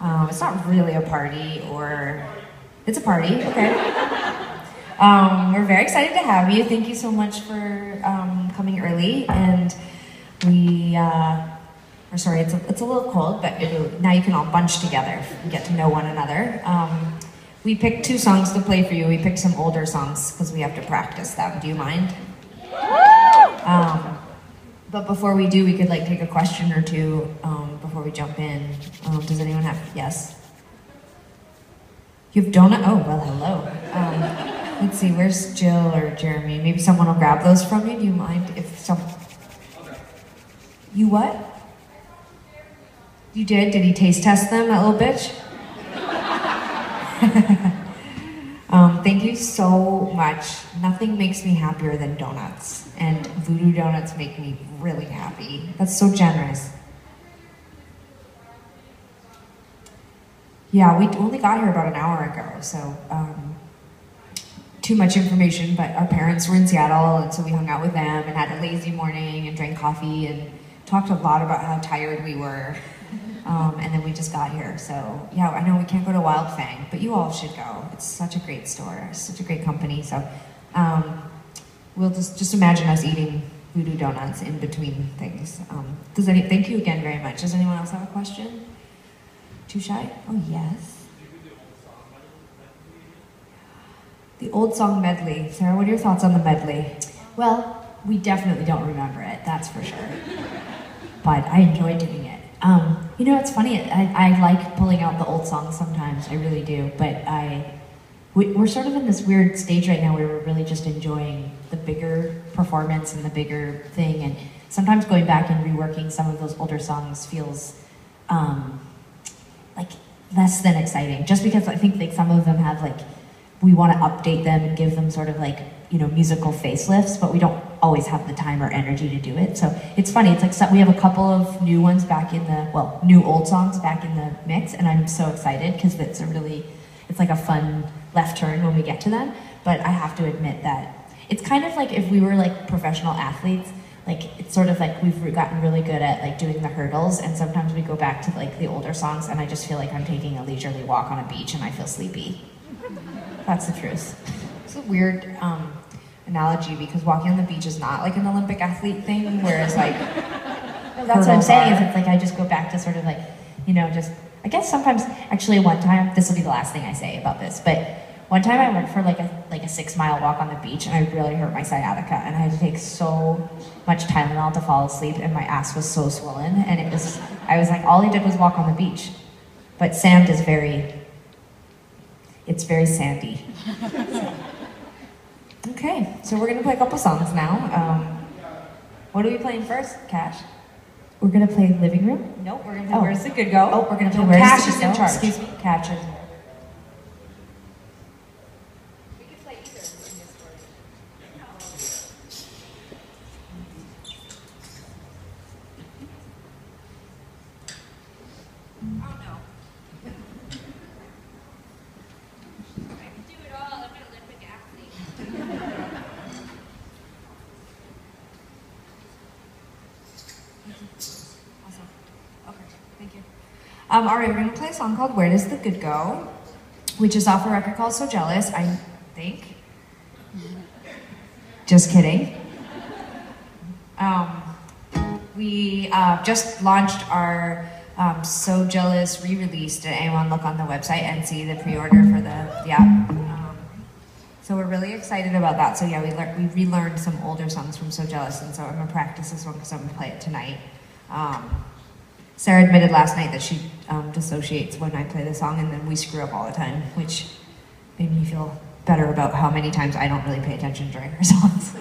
It's not really a party, or it's a party, okay. We're very excited to have you. Thank you so much for coming early, and sorry, it's a little cold, but now you can all bunch together and get to know one another. We picked 2 songs to play for you. We picked some older songs because we have to practice them. Do you mind? But before we do, we could like take a question or two before we jump in. Does anyone have? Yes. You have donut? Oh, well, hello. Let's see, where's Jill or Jeremy? Maybe someone will grab those from you. Do you mind if some? You what? You did? Did he taste test them, that little bitch? Thank you so much. Nothing makes me happier than donuts, and voodoo donuts make me really happy. That's so generous. Yeah, we only got here about an hour ago, so too much information, but our parents were in Seattle, and so we hung out with them and had a lazy morning and drank coffee and talked a lot about how tired we were. And then we just got here, so yeah, I know we can't go to Wild Fang, but you all should go. It's such a great store, such a great company, so we'll just imagine us eating voodoo donuts in between things. Thank you again very much. Does anyone else have a question? Too shy? Oh, yes. The old song medley. Sarah, what are your thoughts on the medley? Well, we definitely don't remember it, that's for sure. But I enjoyed doing it. You know, it's funny, I like pulling out the old songs sometimes, I really do, but we're sort of in this weird stage right now where we're really just enjoying the bigger performance and the bigger thing, and sometimes going back and reworking some of those older songs feels like less than exciting, just because I think like some of them have like, we want to update them and give them sort of like, you know, musical facelifts, but we don't always have the time or energy to do it. So it's funny, it's like we have a couple of new ones back in the, well, new old songs back in the mix, and I'm so excited because it's like a fun left turn when we get to them. But I have to admit that it's kind of like if we were like professional athletes, like it's sort of like we've gotten really good at like doing the hurdles, and sometimes we go back to like the older songs and I just feel like I'm taking a leisurely walk on a beach and I feel sleepy. That's the truth. It's a weird analogy because walking on the beach is not like an Olympic athlete thing, whereas like no, that's what I'm saying is it's like I just go back to sort of like, you know, just I guess sometimes actually one time, this will be the last thing I say about this, but one time I went for like a 6-mile walk on the beach and I really hurt my sciatica and I had to take so much Tylenol to fall asleep and my ass was so swollen, and I was like, all I did was walk on the beach. But sand is it's very sandy. Okay, so we're gonna play a couple songs now. What are we playing first, Cash? We're gonna play Living Room? Nope, we're gonna play Where's the Good Go? Oh, we're gonna play Where's Cash the is in charge. Excuse me, Cash is. We could play either in this order. Oh no. I can do it all. I'm an Olympic athlete. Awesome. Okay, thank you. All right, we're gonna play a song called Where Does the Good Go, which is off a record called So Jealous, I think. Just kidding. We just launched our So Jealous re-release. Did anyone look on the website and see the pre-order for the app? So we're really excited about that. So yeah, we relearned some older songs from So Jealous, and so I'm gonna practice this one because I'm gonna play it tonight. Sara admitted last night that she dissociates when I play the song, and then we screw up all the time, which made me feel better about how many times I don't really pay attention during her songs.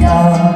Go.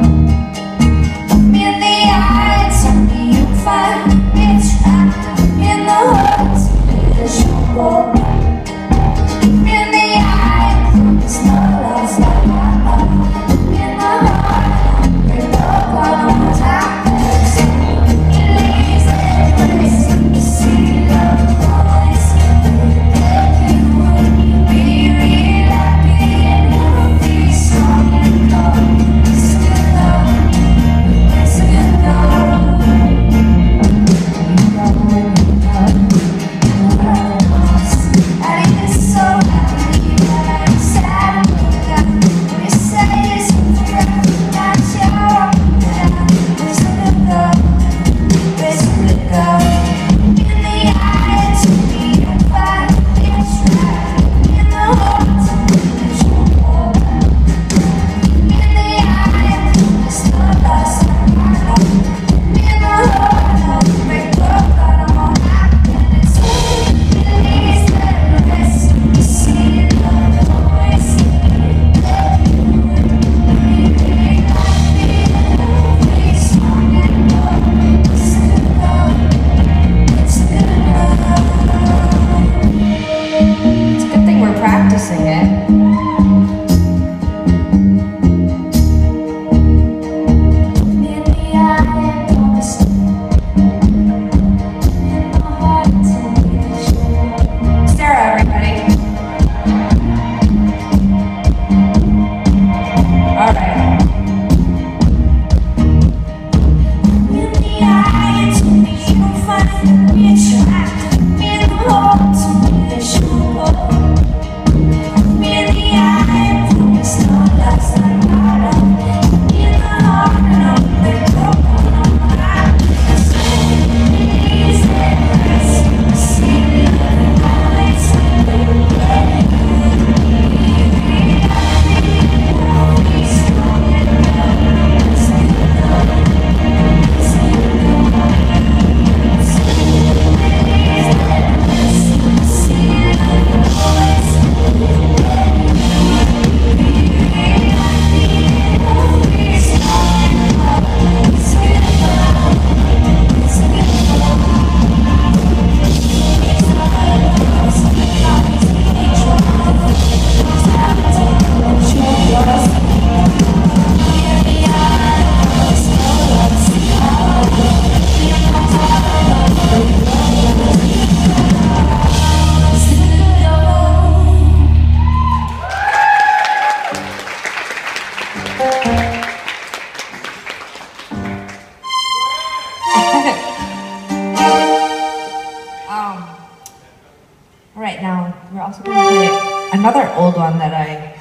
we're also going to play another old one that I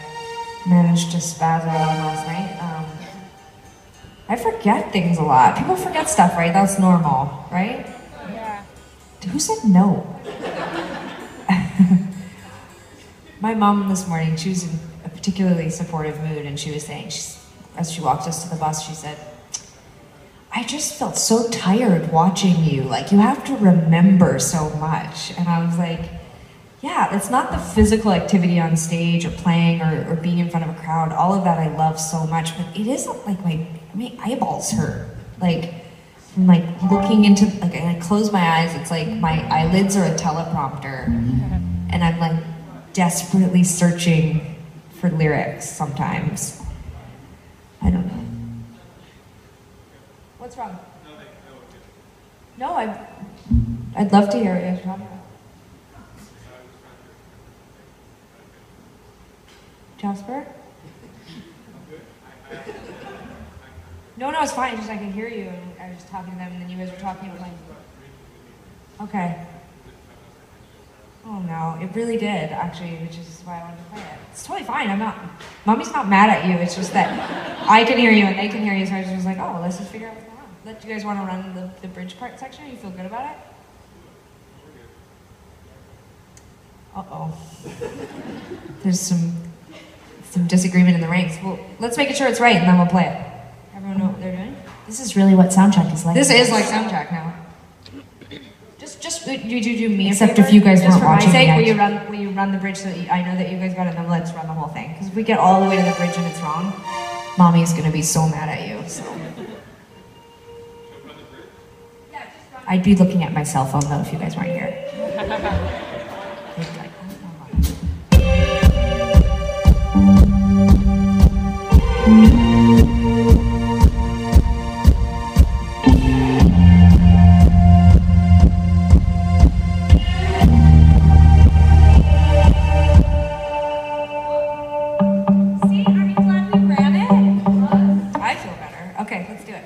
managed to spaz out on last night. I forget things a lot. People forget stuff, right? That's normal, right? Yeah. Who said no? My mom this morning, she was in a particularly supportive mood, and she was saying, as she walked us to the bus, she said, I just felt so tired watching you. Like, you have to remember so much. And I was like, yeah, it's not the physical activity on stage or playing or being in front of a crowd. All of that I love so much, but it isn't like my eyeballs hurt. Like, from like looking into, like, and I close my eyes, it's like my eyelids are a teleprompter. And I'm like desperately searching for lyrics sometimes. I don't know. What's wrong? No, I'd love to hear what you're talking about. Jasper? No, it's fine. Just I could hear you, and I was talking to them, and then you guys were talking about my. Okay. Oh no, it really did actually, which is why I wanted to play it. It's totally fine. Mommy's not mad at you. It's just that I can hear you and they can hear you, so I was just like, oh, well, let's just figure out what's going on. Do you guys want to run the bridge part section? You feel good about it? Uh-oh. There's some disagreement in the ranks. Well, let's make sure it's right, and then we'll play it. Everyone know what they're doing? This is really what Soundcheck is like. This is like Soundcheck now. Just you do me except a favor, if you guys just weren't for my watching. sake, will you run the bridge so that I know that you guys got it, and then let's run the whole thing. Because if we get all the way to the bridge and it's wrong, Mommy's gonna be so mad at you. So. I'd be looking at my cell phone though if you guys weren't here. Okay, let's do it.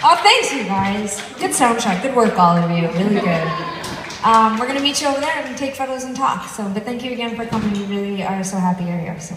Oh, thanks, you guys. Good sound check. Good work, all of you. Really good. We're gonna meet you over there and take photos and talk. So, but thank you again for coming. We really are so happy you're here. So.